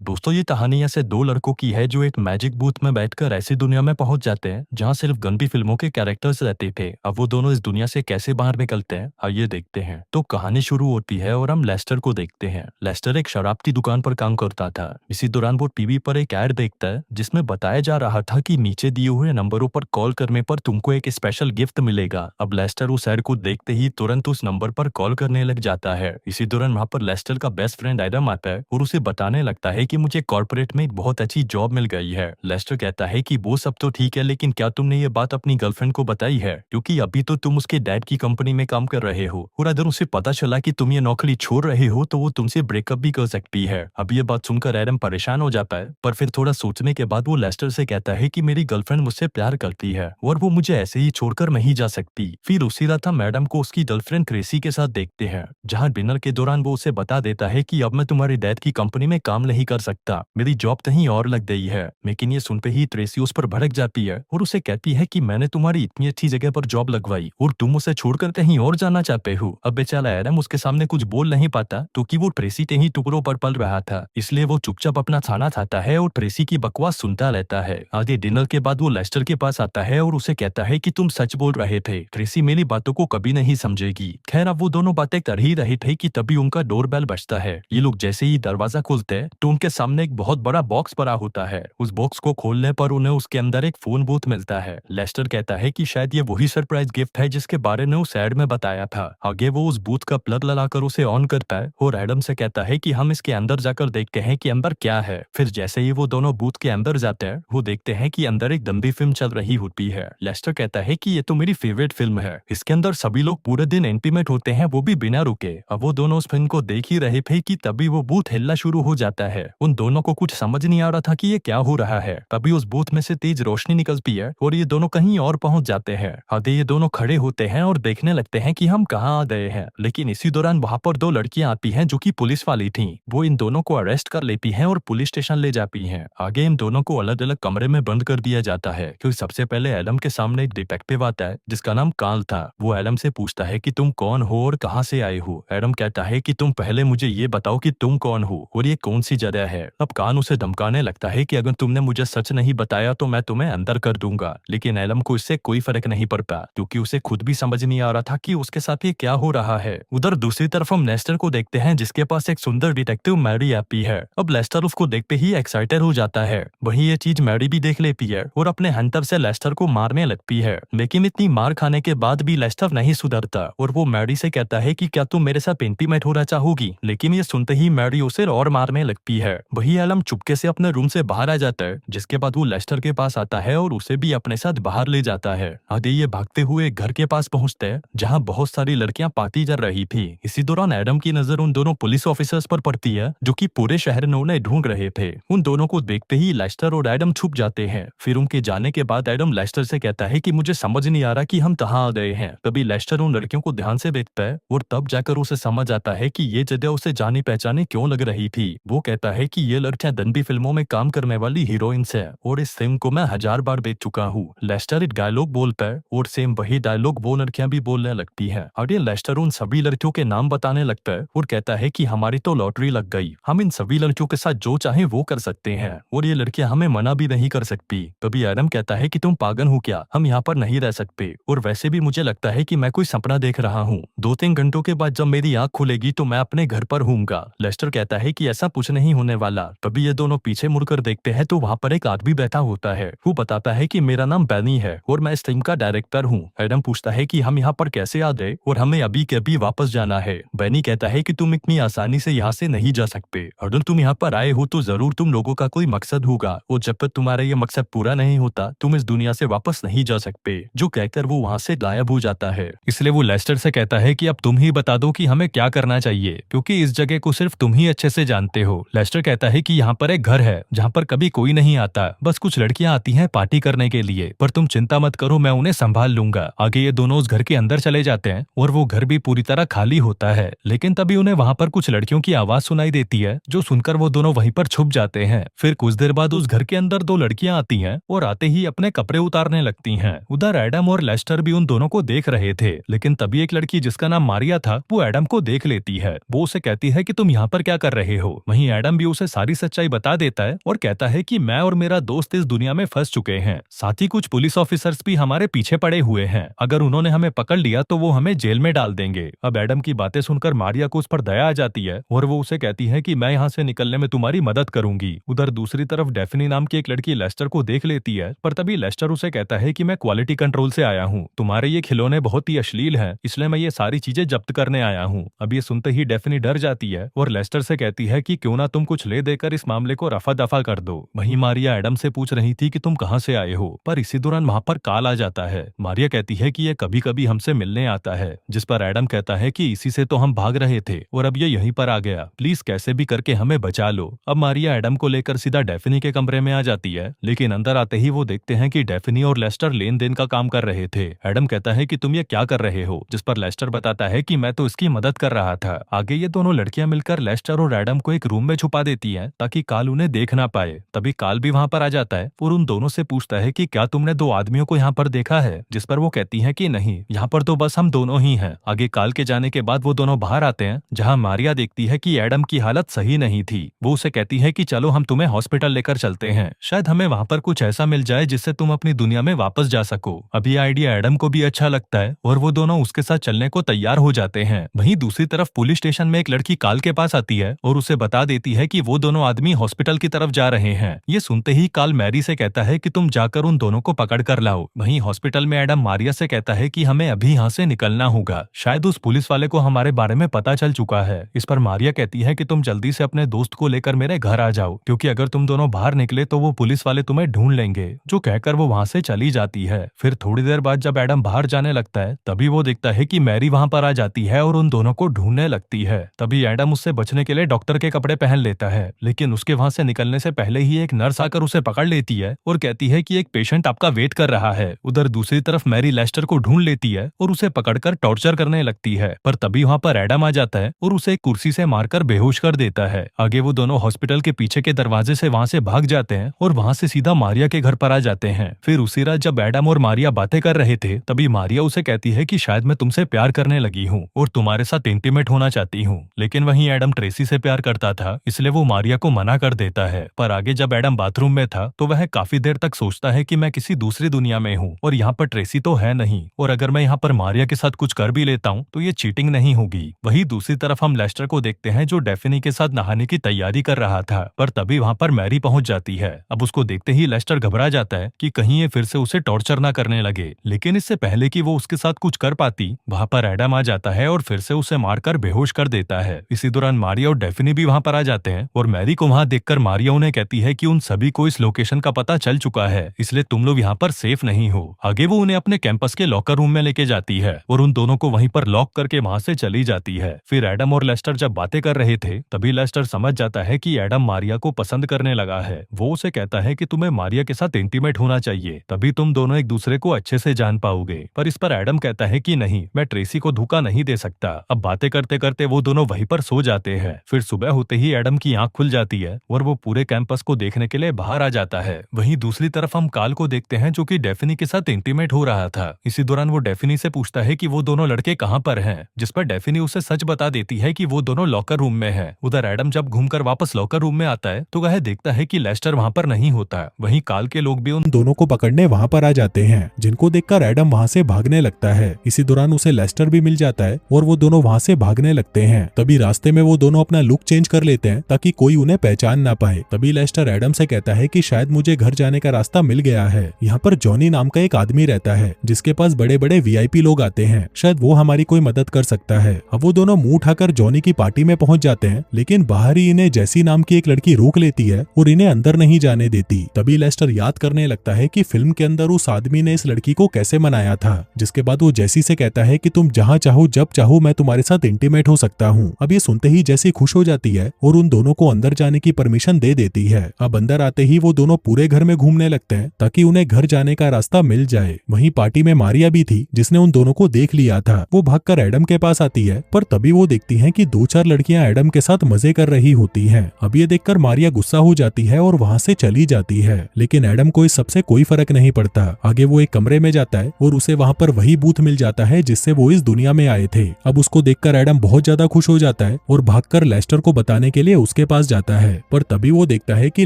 दोस्तों ये कहानी ऐसे दो लड़कों की है जो एक मैजिक बूथ में बैठकर ऐसी दुनिया में पहुंच जाते हैं जहां सिर्फ गंदी फिल्मों के कैरेक्टर्स रहते थे। अब वो दोनों इस दुनिया से कैसे बाहर निकलते हैं आइए देखते हैं। तो कहानी शुरू होती है और हम लेस्टर को देखते हैं। लेस्टर एक शराब की दुकान पर काम करता था। इसी दौरान वो टीवी पर एक ऐड देखता है जिसमें बताया जा रहा था कि नीचे दिए हुए नंबरों पर कॉल करने पर तुमको एक स्पेशल गिफ्ट मिलेगा। अब लेस्टर उस ऐड को देखते ही तुरंत उस नंबर पर कॉल करने लग जाता है। इसी दौरान वहां पर लेस्टर का बेस्ट फ्रेंड एडम आता है और उसे बताने लगता है कि मुझे कॉर्पोरेट में एक बहुत अच्छी जॉब मिल गई है। लेस्टर कहता है कि वो सब तो ठीक है, लेकिन क्या तुमने ये बात अपनी गर्लफ्रेंड को बताई है, क्योंकि अभी तो तुम उसके डैड की कंपनी में काम कर रहे हो और अगर उसे पता चला कि तुम ये नौकरी छोड़ रहे हो तो वो तुमसे ब्रेकअप भी कर सकती है। अब ये बात सुनकर एडम परेशान हो जाता है, पर फिर थोड़ा सोचने के बाद वो लेस्टर से कहता है कि मेरी गर्लफ्रेंड मुझसे प्यार करती है और वो मुझे ऐसे ही छोड़कर नहीं जा सकती। फिर उसी रात हम मैडम को उसकी गर्लफ्रेंड क्रेसी के साथ देखते हैं, जहाँ डिनर के दौरान वो उसे बता देता है कि अब मैं तुम्हारे डैड की कंपनी में काम नहीं कर सकता, मेरी जॉब कहीं और लग गई है। लेकिन ये सुनते ही ट्रेसी उस पर भड़क जाती है और उसे कहती है कि मैंने तुम्हारी इतनी अच्छी जगह पर जॉब लगवाई और तुम उसे छोड़कर कहीं और जाना चाहते हो। अब बेचारा एडम उसके सामने कुछ बोल नहीं पाता क्योंकि वो ट्रेसी के ही टुकड़ों पर पल रहा था, इसलिए वो चुपचाप अपना खाना खाता है और ट्रेसी की बकवास सुनता रहता है। आगे डिनर के बाद वो लेस्टर के पास आता है और उसे कहता है कि तुम सच बोल रहे थे, ट्रेसी मेरी बातों को कभी नहीं समझेगी। खैर अब वो दोनों बातें कर ही रहे थे कि तभी उनका डोरबेल बजता है। ये लोग जैसे ही दरवाजा खोलते हैं तो उनके सामने एक बहुत बड़ा बॉक्स पड़ा होता है। उस बॉक्स को खोलने पर उन्हें उसके अंदर एक फोन बूथ मिलता है। लेस्टर कहता है कि शायद ये वही सरप्राइज गिफ्ट है जिसके बारे में उस एड में बताया था। आगे वो उस बूथ का प्लग लगाकर उसे ऑन करता है और एडम से कहता है कि हम इसके अंदर जाकर देखते हैं कि अंदर क्या है। फिर जैसे ही वो दोनों बूथ के अंदर जाते हैं वो देखते हैं कि अंदर एक गंदी फिल्म चल रही होती है। लेस्टर कहता है कि ये तो मेरी फेवरेट फिल्म है, इसके अंदर सभी लोग पूरे दिन इंटीमेट होते हैं, वो भी बिना रुके। अब वो दोनों उस फिल्म को देख ही रहे थे कि तभी वो बूथ हिलना शुरू हो जाता है। उन दोनों को कुछ समझ नहीं आ रहा था कि ये क्या हो रहा है। तभी उस बूथ में से तेज रोशनी निकलती है और ये दोनों कहीं और पहुंच जाते हैं। आगे ये दोनों खड़े होते हैं और देखने लगते हैं कि हम कहाँ आ गए हैं। लेकिन इसी दौरान वहां पर दो लड़कियां आती हैं जो कि पुलिस वाली थीं। वो इन दोनों को अरेस्ट कर लेती हैं और पुलिस स्टेशन ले जाती हैं। आगे इन दोनों को अलग अलग कमरे में बंद कर दिया जाता है, क्योंकि सबसे पहले एडम के सामने एक डिटेक्टिव आता है जिसका नाम कार्ल था। वो एडम से पूछता है कि तुम कौन हो और कहाँ से आए हो। एडम कहता है कि तुम पहले मुझे ये बताओ कि तुम कौन हो और ये कौन सी जगह है। अब कार्ल उसे धमकाने लगता है कि अगर तुमने मुझे सच नहीं बताया तो मैं तुम्हें अंदर कर दूंगा। लेकिन एडम को इससे कोई फर्क नहीं पड़ता, क्योंकि उसे खुद भी समझ नहीं आ रहा था कि उसके साथ ये क्या हो रहा है। उधर दूसरी तरफ हम लेस्टर को देखते हैं जिसके पास एक सुंदर डिटेक्टिव मैरी आती है। अब लेस्टर उसको देखते ही एक्साइटेड हो जाता है। वहीं ये चीज मैरी भी देख लेती है और अपने हंटर से लेस्टर को मारने लगती है। लेकिन इतनी मार खाने के बाद भी लेस्टर नहीं सुधरता और वो मैरी से कहता है कि क्या तुम मेरे साथ इंटीमेट होना चाहोगी। लेकिन ये सुनते ही मैरी उसे और मारने लगती है। वही एडम चुपके से अपने रूम से बाहर आ जाता है, जिसके बाद वो लेस्टर के पास आता है और उसे भी अपने साथ बाहर ले जाता है। आगे ये भागते हुए घर के पास पहुंचते हैं जहां बहुत सारी लड़कियां पार्टी कर रही थी। इसी दौरान एडम की नजर उन दोनों पुलिस ऑफिसर्स पर पड़ती है जो कि पूरे शहर में उन्हें ढूंढ रहे थे। उन दोनों को देखते ही लेस्टर और एडम छुप जाते हैं। फिर उनके जाने के बाद एडम लेस्टर से कहता है कि मुझे समझ नहीं आ रहा कि हम कहाँ आ गए हैं। तभी लेस्टर उन लड़कियों को ध्यान से देखता है और तब जाकर उसे समझ आता है कि ये जगह उसे जानी पहचानी क्यों लग रही थी। वो कहता है कि ये लड़कियां दंडी फिल्मों में काम करने वाली हीरोइंस है और इस फिल्म को मैं 1000 बार देख चुका हूँ। लेस्टर एक डायलॉग बोलता है और सेम वही डायलॉग वो लड़कियां भी बोलने लगती हैं। और ये लेस्टर उन सभी लड़कियों के नाम बताने लगता है और कहता है कि हमारी तो लॉटरी लग गई, हम इन सभी लड़कियों के साथ जो चाहे वो कर सकते हैं और ये लड़कियां हमें मना भी नहीं कर सकती। तभी एडम कहता है कि तुम पागल हो क्या, हम यहाँ पर नहीं रह सकते और वैसे भी मुझे लगता है कि मैं कोई सपना देख रहा हूँ। 2-3 घंटों के बाद जब मेरी आंख खुलेगी तो मैं अपने घर पर हूँगा। लेस्टर कहता है कि ऐसा कुछ नहीं होने वाला। तभी ये दोनों पीछे मुड़कर देखते हैं तो वहाँ पर एक आदमी बैठा होता है। वो बताता है कि मेरा नाम बैनी है और मैं इस फिल्म का डायरेक्टर हूँ। एडम पूछता है कि हम यहाँ पर कैसे आ गए और हमें अभी के अभी वापस जाना है। बैनी कहता है कि तुम इतनी आसानी से यहाँ से नहीं जा सकते, अगर तुम यहाँ पर आए हो तो जरूर तुम लोगों का कोई मकसद होगा और जब तक तुम्हारा ये मकसद पूरा नहीं होता तुम इस दुनिया से वापस नहीं जा सकते। जो कहकर वो वहाँ से गायब हो जाता है। इसलिए वो लेस्टर से कहता है कि अब तुम ही बता दो कि हमें क्या करना चाहिए, क्योंकि इस जगह को सिर्फ तुम ही अच्छे से जानते हो। लेस्टर कहता है कि यहाँ पर एक घर है जहाँ पर कभी कोई नहीं आता, बस कुछ लड़कियां आती हैं पार्टी करने के लिए, पर तुम चिंता मत करो, मैं उन्हें संभाल लूंगा। आगे ये दोनों उस घर के अंदर चले जाते हैं और वो घर भी पूरी तरह खाली होता है। लेकिन तभी उन्हें वहाँ पर कुछ लड़कियों की आवाज सुनाई देती है, जो सुनकर वो दोनों वहीं पर छुप जाते हैं। फिर कुछ देर बाद उस घर के अंदर दो लड़कियां आती हैं और आते ही अपने कपड़े उतारने लगती हैं। उधर एडम और लेस्टर भी उन दोनों को देख रहे थे, लेकिन तभी एक लड़की जिसका नाम मारिया था वो एडम को देख लेती है। वो उसे कहती है कि तुम यहाँ पर क्या कर रहे हो। वहीं एडम भी उसे सारी सच्चाई बता देता है और कहता है कि मैं और मेरा दोस्त इस दुनिया में फंस चुके हैं। साथ ही कुछ पुलिस ऑफिसर्स भी हमारे पीछे पड़े हुए हैं। अगर उन्होंने हमें पकड़ लिया तो वो हमें जेल में डाल देंगे। अब एडम की बातें सुनकर मारिया को उस पर दया आ जाती है और वो उसे कहती है कि मैं यहाँ से निकलने में तुम्हारी मदद करूंगी। उधर दूसरी तरफ डेफनी नाम की एक लड़की लेस्टर को देख लेती है, पर तभी लेस्टर उसे कहता है कि मैं क्वालिटी कंट्रोल से आया हूँ, तुम्हारे ये खिलौने बहुत ही अश्लील हैं, इसलिए मैं ये सारी चीजें जब्त करने आया हूँ। अब ये सुनते ही डेफनी डर जाती है और लेस्टर से कहती है कि क्यों ना तुम कुछ ले देकर इस मामले को रफा दफा कर दो। वहीं मारिया एडम से पूछ रही थी कि तुम कहाँ से आए हो, पर इसी दौरान वहाँ पर काल आ जाता है। मारिया कहती है कि ये कभी कभी हमसे मिलने आता है, जिस पर एडम कहता है कि इसी से तो हम भाग रहे थे और अब ये यहीं पर आ गया, प्लीज कैसे भी करके हमें बचा लो। अब मारिया एडम को लेकर सीधा डेफनी के कमरे में आ जाती है, लेकिन अंदर आते ही वो देखते हैं कि डेफनी और लेस्टर लेन देन का काम कर रहे थे। एडम कहता है कि तुम ये क्या कर रहे हो, जिस पर लेस्टर बताता है कि मैं तो इसकी मदद कर रहा था। आगे ये दोनों लड़कियां मिलकर लेस्टर और एडम को एक रूम में छुपा देती हैं ताकि काल उन्हें देख ना पाए। तभी काल भी वहां पर आ जाता है और उन दोनों से पूछता है कि क्या तुमने दो आदमियों को यहाँ पर देखा है, जिस पर वो कहती है कि नहीं, यहाँ पर तो बस हम दोनों ही हैं। आगे काल के जाने के बाद वो दोनों बाहर आते हैं, जहाँ मारिया देखती है कि एडम की हालत सही नहीं थी। वो उसे कहती है कि चलो हम तुम्हें हॉस्पिटल लेकर चलते हैं, शायद हमें वहाँ पर कुछ ऐसा मिल जाए जिससे तुम अपनी दुनिया में वापस जा सको। अब ये आइडिया एडम को भी अच्छा लगता है और वो दोनों उसके साथ चलने को तैयार हो जाते हैं। वहीं दूसरी तरफ पुलिस स्टेशन में एक लड़की काल के पास आती है और उसे बता देती है कि वो दोनों आदमी हॉस्पिटल की तरफ जा रहे हैं। ये सुनते ही काल मैरी से कहता है कि तुम जाकर उन दोनों को पकड़ कर लाओ। वहीं हॉस्पिटल में एडम मारिया से कहता है कि हमें अभी यहाँ से निकलना होगा, शायद उस पुलिस वाले को हमारे बारे में पता चल चुका है। इस पर मारिया कहती है कि तुम जल्दी से अपने दोस्त को लेकर मेरे घर आ जाओ, क्योंकि अगर तुम दोनों बाहर निकले तो वो पुलिस वाले तुम्हें ढूंढ लेंगे। जो कहकर वो वहाँ से चली जाती है। फिर थोड़ी देर बाद जब एडम बाहर जाने लगता है, तभी वो देखता है कि मैरी वहाँ पर आ जाती है और उन दोनों को ढूंढने लगती है। तभी एडम उससे बचने के लिए डॉक्टर के कपड़े पहन लेता है, लेकिन उसके वहाँ से निकलने से पहले ही एक नर्स आकर उसे पकड़ लेती है और कहती है कि एक पेशेंट आपका वेट कर रहा है। उधर दूसरी तरफ मैरी लेस्टर को ढूंढ लेती है और उसे पकड़कर टॉर्चर करने लगती है, पर तभी वहाँ पर एडम आ जाता है और उसे एक कुर्सी से मारकर बेहोश कर देता है। आगे वो दोनों हॉस्पिटल के पीछे के दरवाजे से वहाँ से भाग जाते हैं और वहाँ से सीधा मारिया के घर पर आ जाते हैं। फिर उसी रात जब एडम और मारिया बातें कर रहे थे, तभी मारिया उसे कहती है कि शायद मैं तुमसे प्यार करने लगी हूँ और तुम्हारे साथ इंटीमेट होना चाहती हूँ। लेकिन वहीं एडम ट्रेसी से प्यार करता था, इसलिए वो मारिया को मना कर देता है। पर आगे जब एडम बाथरूम में था तो वह काफी देर तक सोचता है कि मैं किसी दूसरी दुनिया में हूँ और यहाँ पर ट्रेसी तो है नहीं, और अगर मैं यहाँ पर मारिया के साथ कुछ कर भी लेता हूँ तो ये चीटिंग नहीं होगी। वहीं दूसरी तरफ हम लेस्टर को देखते हैं जो डेफनी के साथ नहाने की तैयारी कर रहा था, पर तभी वहाँ पर मैरी पहुंच जाती है। अब उसको देखते ही लेस्टर घबरा जाता है कि कहीं ये फिर से उसे टॉर्चर ना करने लगे, लेकिन इससे पहले कि वो उसके साथ कुछ कर पाती, वहाँ पर एडम आ जाता है और फिर से उसे मारकर बेहोश कर देता है। इसी दौरान मारिया और डेफनी भी वहाँ पर आ जाते हैं और मैरी को वहाँ देखकर मारिया उन्हें कहती है कि उन सभी को इस लोकेशन का पता चल चुका है, इसलिए तुम लोग यहाँ पर सेफ नहीं हो। आगे वो उन्हें अपने कैंपस के लॉकर रूम में लेके जाती है और उन दोनों को वहीं पर लॉक करके वहाँ से चली जाती है। फिर एडम और लेस्टर जब बातें कर रहे थे, तभी लेस्टर समझ जाता है कि एडम मारिया को पसंद करने लगा है। वो उसे कहता है कि तुम्हें मारिया के साथ इंटीमेट होना चाहिए, तभी तुम दोनों एक दूसरे को अच्छे से जान पाओगे। पर इस पर एडम कहता है कि नहीं, मैं ट्रेसी को धोखा नहीं दे सकता। अब बातें करते करते वो दोनों वहीं पर सो जाते हैं। फिर सुबह होते ही एडम की आंख खुल जाती है और वो पूरे कैंपस को देखने के लिए बाहर आ जाता है। वहीं दूसरी तरफ हम काल को देखते हैं जो कि डेफनी के साथ इंटीमेट हो रहा था। इसी दौरान वो डेफनी से पूछता है कि वो दोनों लड़के कहाँ पर हैं, जिस पर डेफनी उसे सच बता देती है कि वो दोनों लॉकर रूम में हैं। उधर एडम जब घूमकर वापस लॉकर रूम में आता है तो वह देखता है कि लेस्टर वहाँ पर नहीं होता। वहीं काल के लोग भी उन दोनों को पकड़ने वहाँ पर आ जाते हैं, जिनको देखकर एडम वहाँ से भागने लगता है। इसी दौरान उसे लेस्टर भी मिल जाता है और वो दोनों वहाँ से भागने लगते हैं। तभी रास्ते में वो दोनों अपना लुक चेंज कर लेते हैं ताकि कोई उन्हें पहचान ना पाए। तभी लेस्टर एडम से कहता है कि शायद मुझे घर जाने का रास्ता मिल गया है। यहाँ पर जॉनी नाम का एक आदमी रहता है जिसके पास बड़े बड़े वीआईपी लोग आते हैं, शायद वो हमारी कोई मदद कर सकता है। अब वो दोनों मुंह उठाकर जॉनी की पार्टी में पहुंच जाते हैं, लेकिन बाहर ही इन्हें जेसी नाम की एक लड़की रोक लेती है और इन्हें अंदर नहीं जाने देती। तभी लेस्टर याद करने लगता है कि फिल्म के अंदर उस आदमी ने इस लड़की को कैसे मनाया था, जिसके बाद वो जेसी से कहता है कि तुम जहाँ चाहो जब चाहो मैं तुम्हारे साथ इंटीमेट हो सकता हूँ। अब ये सुनते ही जेसी खुश हो जाती है और उन दोनों को अंदर जाने की परमिशन दे देती है। अब अंदर आते ही वो दोनों पूरे घर में घूमने लगते हैं ताकि उन्हें घर जाने का रास्ता मिल जाए। वहीं पार्टी में मारिया भी थी जिसने उन दोनों को देख लिया था। वो भागकर एडम के पास आती है, पर तभी वो देखती हैं कि 2-4 लड़कियां एडम के साथ मजे कर रही होती हैं। अब ये देखकर मारिया गुस्सा हो जाती है और वहाँ से चली जाती है, लेकिन एडम को इस सबसे कोई फर्क नहीं पड़ता। आगे वो एक कमरे में जाता है और उसे वहाँ पर वही बूथ मिल जाता है जिससे वो इस दुनिया में आए थे। अब उसको देखकर एडम बहुत ज्यादा खुश हो जाता है और भागकर लेस्टर को बताने के लिए उसके के पास जाता है, पर तभी वो देखता है कि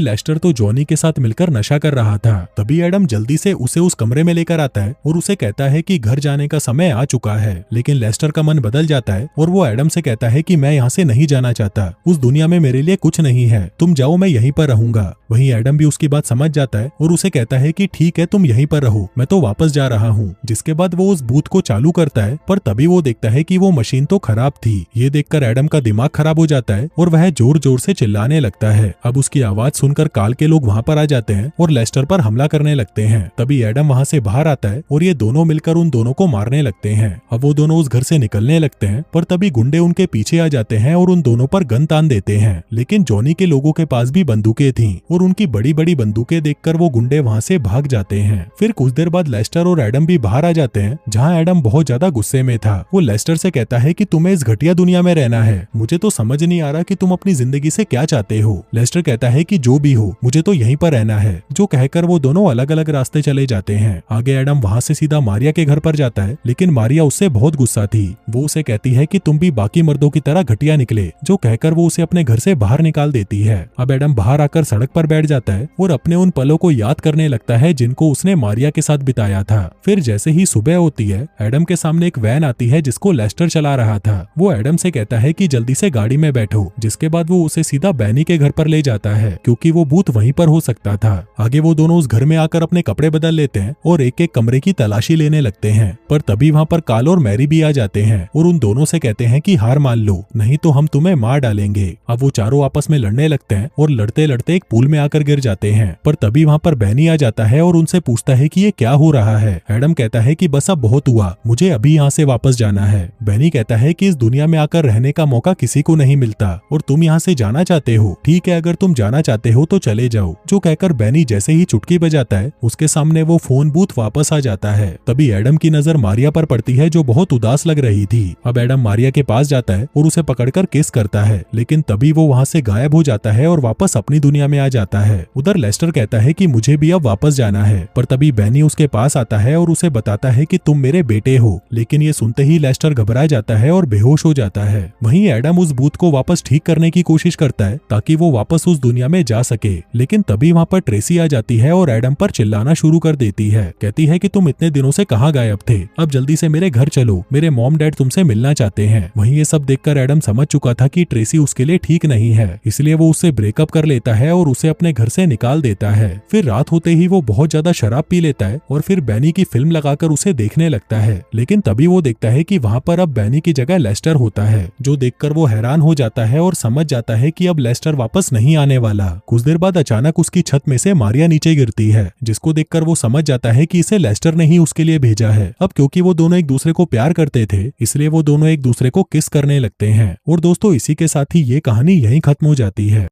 लेस्टर तो जॉनी के साथ मिलकर नशा कर रहा था। तभी एडम जल्दी से उसे उस कमरे में लेकर आता है और उसे कहता है कि घर जाने का समय आ चुका है। लेकिन लेस्टर का मन बदल जाता है और वो एडम से कहता है कि मैं यहाँ से नहीं जाना चाहता, उस दुनिया में मेरे लिए कुछ नहीं है, तुम जाओ, मैं यहीं पर रहूंगा। वहीं एडम भी उसकी बात समझ जाता है और उसे कहता है कि ठीक है, तुम यहीं पर रहो, मैं तो वापस जा रहा हूँ। जिसके बाद वो उस बूथ को चालू करता है, पर तभी वो देखता है कि वो मशीन तो खराब थी। ये देखकर एडम का दिमाग खराब हो जाता है और वह जोर जोर से चिल्लाने लगता है। अब उसकी आवाज सुनकर काल के लोग वहाँ पर आ जाते हैं और लेस्टर पर हमला करने लगते हैं। तभी एडम वहाँ से बाहर आता है और ये दोनों मिलकर उन दोनों को मारने लगते हैं। अब वो दोनों उस घर से निकलने लगते हैं, पर तभी गुंडे उनके पीछे आ जाते हैं और उन दोनों पर गन तान देते हैं। लेकिन जॉनी के लोगों के पास भी बंदूकें थीं और उनकी बड़ी बड़ी बंदूकें देखकर वो गुंडे वहाँ से भाग जाते हैं। फिर कुछ देर बाद लेस्टर और एडम भी बाहर आ जाते हैं, जहाँ एडम बहुत ज्यादा गुस्से में था। वो लेस्टर से कहता है कि तुम्हें इस घटिया दुनिया में रहना है, मुझे तो समझ नहीं आ रहा कि तुम अपनी जिंदगी से क्या चाहते हो। लेस्टर कहता है कि जो भी हो, मुझे तो यहीं पर रहना है। जो कहकर वो दोनों अलग अलग रास्ते चले जाते हैं। आगे एडम वहाँ से सीधा मारिया के घर पर जाता है, लेकिन मारिया उससे बहुत गुस्सा थी। वो उसे कहती है कि तुम भी बाकी मर्दों की तरह घटिया निकले, जो कहकर वो उसे अपने घर से बाहर निकाल देती है। अब एडम बाहर आकर सड़क पर बैठ जाता है और अपने उन पलों को याद करने लगता है जिनको उसने मारिया के साथ बिताया था। फिर जैसे ही सुबह होती है, एडम के सामने एक वैन आती है जिसको लेस्टर चला रहा था। वो एडम से कहता है कि जल्दी से गाड़ी में बैठो, जिसके बाद वो उसे सीधा बैनी के घर पर ले जाता है, क्योंकि वो बूथ वहीं पर हो सकता था। आगे वो दोनों उस घर में आकर अपने कपड़े बदल लेते हैं और एक एक कमरे की तलाशी लेने लगते हैं। पर तभी वहाँ पर काल और मैरी भी आ जाते हैं और उन दोनों से कहते हैं कि हार मान लो, नहीं तो हम तुम्हें मार डालेंगे। अब वो चारों आपस में लड़ने लगते हैं और लड़ते लड़ते एक पूल में आकर गिर जाते हैं। पर तभी वहाँ पर बैनी आ जाता है और उनसे पूछता है कि ये क्या हो रहा है। एडम कहता है कि बस अब बहुत हुआ, मुझे अभी यहाँ से वापस जाना है। बैनी कहता है कि इस दुनिया में आकर रहने का मौका किसी को नहीं मिलता और तुम यहाँ से जाना चाहते हो, ठीक है, अगर तुम जाना चाहते हो तो चले जाओ। जो कहकर बैनी जैसे ही चुटकी बजाता है, उसके सामने वो फोन बूथ वापस आ जाता है। तभी एडम की नजर मारिया पर पड़ती है, जो बहुत उदास लग रही थी। अब एडम मारिया के पास जाता है और उसे पकड़कर किस करता है, लेकिन तभी वो वहाँ से गायब हो जाता है और वापस अपनी दुनिया में आ जाता है। उधर लेस्टर कहता है कि मुझे भी अब वापस जाना है, पर तभी बैनी उसके पास आता है और उसे बताता है कि तुम मेरे बेटे हो। लेकिन ये सुनते ही लेस्टर घबरा जाता है और बेहोश हो जाता है। वहीं एडम उस बूथ को वापस ठीक करने की कोशिश करता है ताकि वो वापस उस दुनिया में जा सके, लेकिन तभी वहाँ पर ट्रेसी आ जाती है और एडम पर चिल्लाना शुरू कर देती है। कहती है कि तुम इतने दिनों से कहाँ गायब थे, अब जल्दी से मेरे घर चलो, मेरे मॉम डैड तुमसे मिलना चाहते हैं। वहीं ये सब देखकर एडम समझ चुका था कि ट्रेसी उसके लिए ठीक नहीं है, इसलिए वो उससे ब्रेकअप कर लेता है और उसे अपने घर से निकाल देता है। फिर रात होते ही वो बहुत ज्यादा शराब पी लेता है और फिर बैनी की फिल्म लगाकर उसे देखने लगता है। लेकिन तभी वो देखता है कि वहाँ पर अब बैनी की जगह लेस्टर होता है, जो देखकर वो हैरान हो जाता है और समझ जाता है कि अब लेस्टर वापस नहीं आने वाला। कुछ देर बाद अचानक उसकी छत में से मारिया नीचे गिरती है, जिसको देखकर वो समझ जाता है कि इसे लेस्टर ने ही उसके लिए भेजा है। अब क्योंकि वो दोनों एक दूसरे को प्यार करते थे, इसलिए वो दोनों एक दूसरे को किस करने लगते हैं। और दोस्तों, इसी के साथ ही ये कहानी यहीं खत्म हो जाती है।